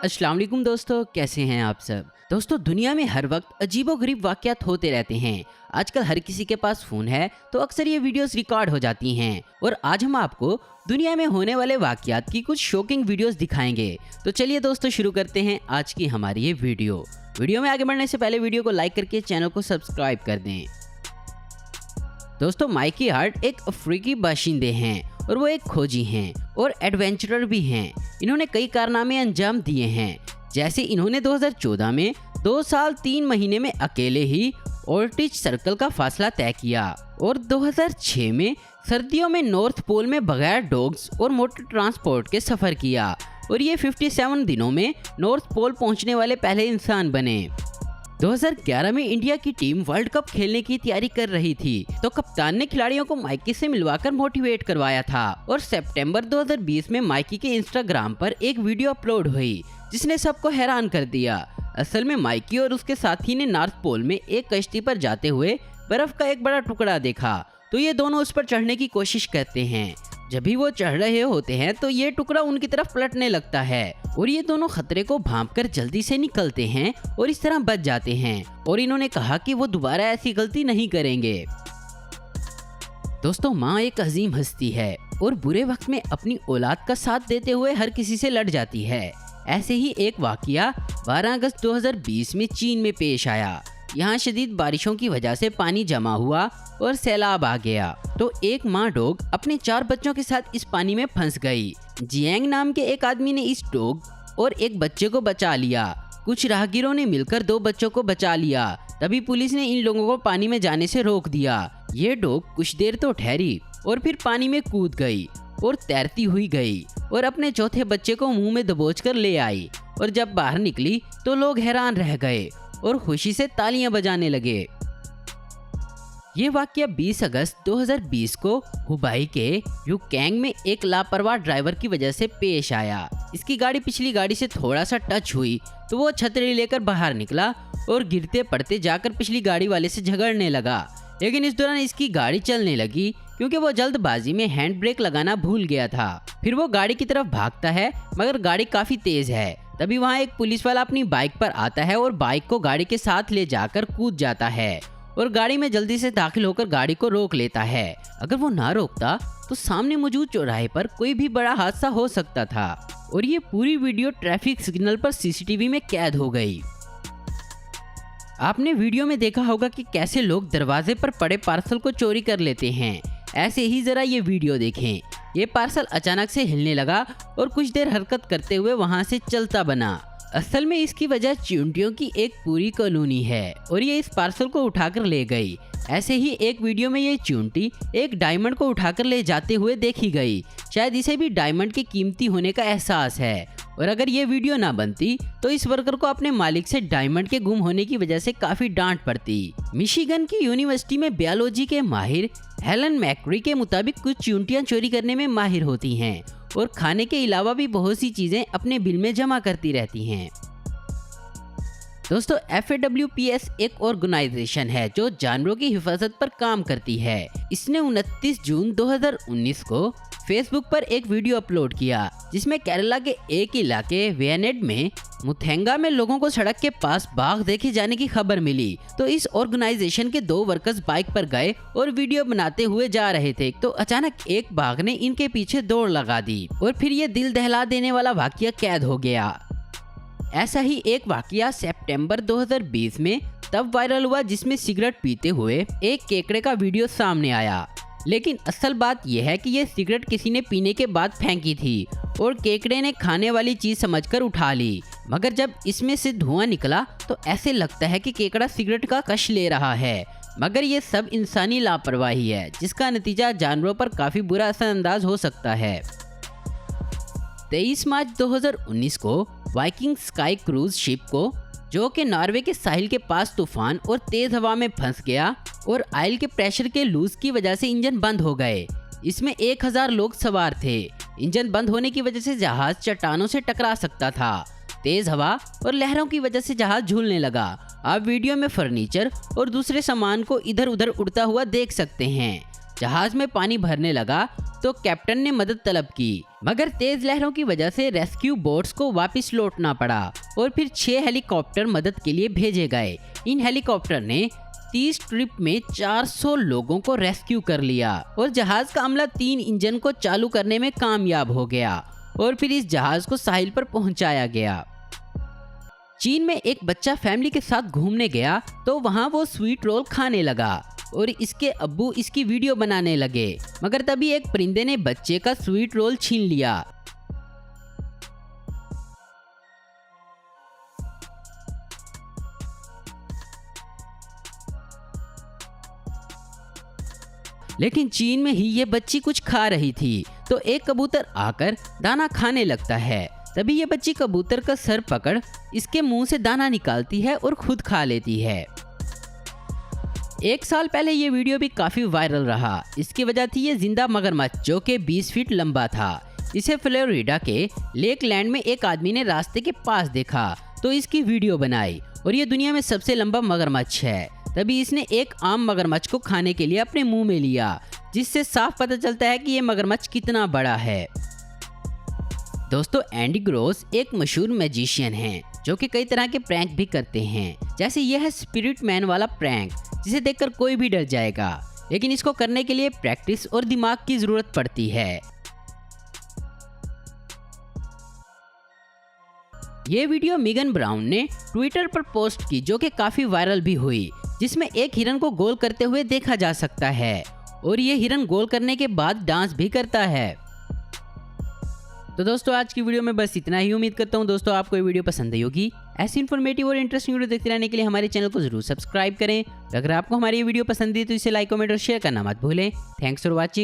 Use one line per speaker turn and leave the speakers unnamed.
अस्सलाम वालेकुम दोस्तों, कैसे हैं आप सब। दोस्तों, दुनिया में हर वक्त अजीबोगरीब वाक़यात होते रहते हैं। आजकल हर किसी के पास फ़ोन है तो अक्सर ये वीडियोस रिकॉर्ड हो जाती हैं और आज हम आपको दुनिया में होने वाले वाक़यात की कुछ शॉकिंग वीडियोस दिखाएंगे। तो चलिए दोस्तों, शुरू करते हैं आज की हमारी ये वीडियो में आगे बढ़ने से पहले वीडियो को लाइक करके चैनल को सब्सक्राइब कर दें। दोस्तों, माइकी हार्ट एक अफ्रीकी बाशिंदे हैं और वो एक खोजी हैं और एडवेंचरर भी हैं। इन्होंने कई कारनामे अंजाम दिए हैं, जैसे इन्होंने 2014 में 2 साल 3 महीने में अकेले ही आर्कटिक सर्कल का फासला तय किया और 2006 में सर्दियों में नॉर्थ पोल में बगैर डॉग्स और मोटर ट्रांसपोर्ट के सफ़र किया और ये 57 दिनों में नॉर्थ पोल पहुंचने वाले पहले इंसान बने। 2011 में इंडिया की टीम वर्ल्ड कप खेलने की तैयारी कर रही थी तो कप्तान ने खिलाड़ियों को माइकी से मिलवाकर मोटिवेट करवाया था और सितंबर 2020 में माइकी के इंस्टाग्राम पर एक वीडियो अपलोड हुई जिसने सबको हैरान कर दिया। असल में माइकी और उसके साथी ने नॉर्थ पोल में एक कश्ती पर जाते हुए बर्फ का एक बड़ा टुकड़ा देखा तो ये दोनों उस पर चढ़ने की कोशिश करते हैं। जब भी वो चढ़ रहे होते हैं तो ये टुकड़ा उनकी तरफ पलटने लगता है और ये दोनों खतरे को भांपकर जल्दी से निकलते हैं और इस तरह बच जाते हैं और इन्होंने कहा कि वो दोबारा ऐसी गलती नहीं करेंगे। दोस्तों, माँ एक अजीम हस्ती है और बुरे वक्त में अपनी औलाद का साथ देते हुए हर किसी से लड़ जाती है। ऐसे ही एक वाकया 12 अगस्त 2020 में चीन में पेश आया। यहाँ शदीद बारिशों की वजह से पानी जमा हुआ और सैलाब आ गया तो एक माँ डॉग अपने 4 बच्चों के साथ इस पानी में फंस गई। जियांग नाम के एक आदमी ने इस डॉग और एक बच्चे को बचा लिया। कुछ राहगीरों ने मिलकर 2 बच्चों को बचा लिया। तभी पुलिस ने इन लोगों को पानी में जाने से रोक दिया। ये डॉग कुछ देर तो ठहरी और फिर पानी में कूद गई और तैरती हुई गई और अपने चौथे बच्चे को मुंह में दबोचकर ले आई और जब बाहर निकली तो लोग हैरान रह गए और खुशी से तालियां बजाने लगे। ये वाकया 20 अगस्त 2020 को हुबाई के यूकैंग में एक लापरवाह ड्राइवर की वजह से पेश आया। इसकी गाड़ी पिछली गाड़ी से थोड़ा सा टच हुई तो वो छतरी लेकर बाहर निकला और गिरते पड़ते जाकर पिछली गाड़ी वाले से झगड़ने लगा, लेकिन इस दौरान इसकी गाड़ी चलने लगी क्योंकि वो जल्दबाजी में हैंड ब्रेक लगाना भूल गया था। फिर वो गाड़ी की तरफ भागता है मगर गाड़ी काफी तेज है। तभी वहाँ एक पुलिस वाला अपनी बाइक पर आता है और बाइक को गाड़ी के साथ ले जाकर कूद जाता है और गाड़ी में जल्दी से दाखिल होकर गाड़ी को रोक लेता है। अगर वो ना रोकता तो सामने मौजूद चौराहे पर कोई भी बड़ा हादसा हो सकता था और ये पूरी वीडियो ट्रैफिक सिग्नल पर सीसीटीवी में कैद हो गई। आपने वीडियो में देखा होगा कि कैसे लोग दरवाजे पर पड़े पार्सल को चोरी कर लेते हैं। ऐसे ही जरा ये वीडियो देखें। ये पार्सल अचानक से हिलने लगा और कुछ देर हरकत करते हुए वहां से चलता बना। असल में इसकी वजह चींटियों की एक पूरी कॉलोनी है और ये इस पार्सल को उठाकर ले गई। ऐसे ही एक वीडियो में ये चींटी एक डायमंड को उठाकर ले जाते हुए देखी गई। शायद इसे भी डायमंड के कीमती होने का एहसास है और अगर ये वीडियो ना बनती तो इस वर्कर को अपने मालिक से डायमंड के गुम होने की वजह से काफी डांट पड़ती। मिशिगन की यूनिवर्सिटी में बायोलॉजी के माहिर हेलन मैक्री के मुताबिक कुछ चींटियां चोरी करने में माहिर होती हैं और खाने के अलावा भी बहुत सी चीजें अपने बिल में जमा करती रहती हैं। दोस्तों, FAWPS एक ऑर्गेनाइजेशन है जो जानवरों की हिफाजत पर काम करती है। इसने 29 जून 2019 को फेसबुक पर एक वीडियो अपलोड किया जिसमें केरला के एक इलाके वेयनेड में मुथेंगा में लोगों को सड़क के पास बाघ देखे जाने की खबर मिली तो इस ऑर्गेनाइजेशन के 2 वर्कर्स बाइक पर गए और वीडियो बनाते हुए जा रहे थे तो अचानक एक बाघ ने इनके पीछे दौड़ लगा दी और फिर ये दिल दहला देने वाला वाकया कैद हो गया। ऐसा ही एक वाकया सितंबर 2020 में तब वायरल हुआ जिसमें सिगरेट पीते हुए एक केकड़े का वीडियो सामने आया, लेकिन असल बात यह है कि यह सिगरेट किसी ने पीने के बाद फेंकी थी और केकड़े ने खाने वाली चीज समझकर उठा ली, मगर जब इसमें से धुआं निकला तो ऐसे लगता है कि केकड़ा सिगरेट का कश ले रहा है, मगर ये सब इंसानी लापरवाही है जिसका नतीजा जानवरों पर काफी बुरा असरअंदाज हो सकता है। 23 मार्च 2019 को वाइकिंग स्काई क्रूज शिप को जो कि नॉर्वे के साहिल के पास तूफान और तेज हवा में फंस गया और ऑयल के प्रेशर के लूज की वजह से इंजन बंद हो गए। इसमें 1000 लोग सवार थे। इंजन बंद होने की वजह से जहाज चट्टानों से टकरा सकता था। तेज हवा और लहरों की वजह से जहाज झूलने लगा। आप वीडियो में फर्नीचर और दूसरे सामान को इधर उधर उड़ता हुआ देख सकते हैं। जहाज में पानी भरने लगा तो कैप्टन ने मदद तलब की, मगर तेज लहरों की वजह से रेस्क्यू बोट्स को वापस लौटना पड़ा और फिर 6 हेलीकॉप्टर मदद के लिए भेजे गए। इन हेलीकॉप्टर ने 30 ट्रिप में 400 लोगों को रेस्क्यू कर लिया और जहाज का अमला 3 इंजन को चालू करने में कामयाब हो गया और फिर इस जहाज को साहिल पर पहुंचाया गया। चीन में एक बच्चा फैमिली के साथ घूमने गया तो वहां वो स्वीट रोल खाने लगा और इसके अब्बू इसकी वीडियो बनाने लगे, मगर तभी एक परिंदे ने बच्चे का स्वीट रोल छीन लिया। लेकिन चीन में ही ये बच्ची कुछ खा रही थी तो एक कबूतर आकर दाना खाने लगता है। तभी ये बच्ची कबूतर का सर पकड़ इसके मुंह से दाना निकालती है और खुद खा लेती है। 1 साल पहले ये वीडियो भी काफी वायरल रहा। इसकी वजह थी ये जिंदा मगरमच्छ जो कि 20 फीट लंबा था। इसे फ्लोरिडा के लेक लैंड में एक आदमी ने रास्ते के पास देखा तो इसकी वीडियो बनाई और ये दुनिया में सबसे लंबा मगरमच्छ है। तभी इसने एक आम मगरमच्छ को खाने के लिए अपने मुंह में लिया, जिससे साफ पता चलता है कि ये मगरमच्छ कितना बड़ा है। दोस्तों, एंडी ग्रोस एक मशहूर मैजिशियन हैं जो कि कई तरह के प्रैंक भी करते हैं। जैसे यह है स्पिरिट मैन वाला प्रैंक, जिसे देखकर कोई भी डर जाएगा, लेकिन इसको करने के लिए प्रैक्टिस और दिमाग की जरूरत पड़ती है। ये वीडियो मीगन ब्राउन ने ट्विटर पर पोस्ट की जो कि काफी वायरल भी हुई, जिसमें एक हिरन को गोल करते हुए देखा जा सकता है और ये हिरन गोल करने के बाद डांस भी करता है। तो दोस्तों, आज की वीडियो में बस इतना ही। उम्मीद करता हूँ दोस्तों आपको ये वीडियो पसंद आई होगी। ऐसी इन्फॉर्मेटिव और इंटरेस्टिंग वीडियो देखते रहने के लिए हमारे चैनल को जरूर सब्सक्राइब करें। अगर आपको हमारी ये वीडियो पसंद आई तो इसे लाइक, कमेंट और शेयर करना मत भूलें। Thanks for watching.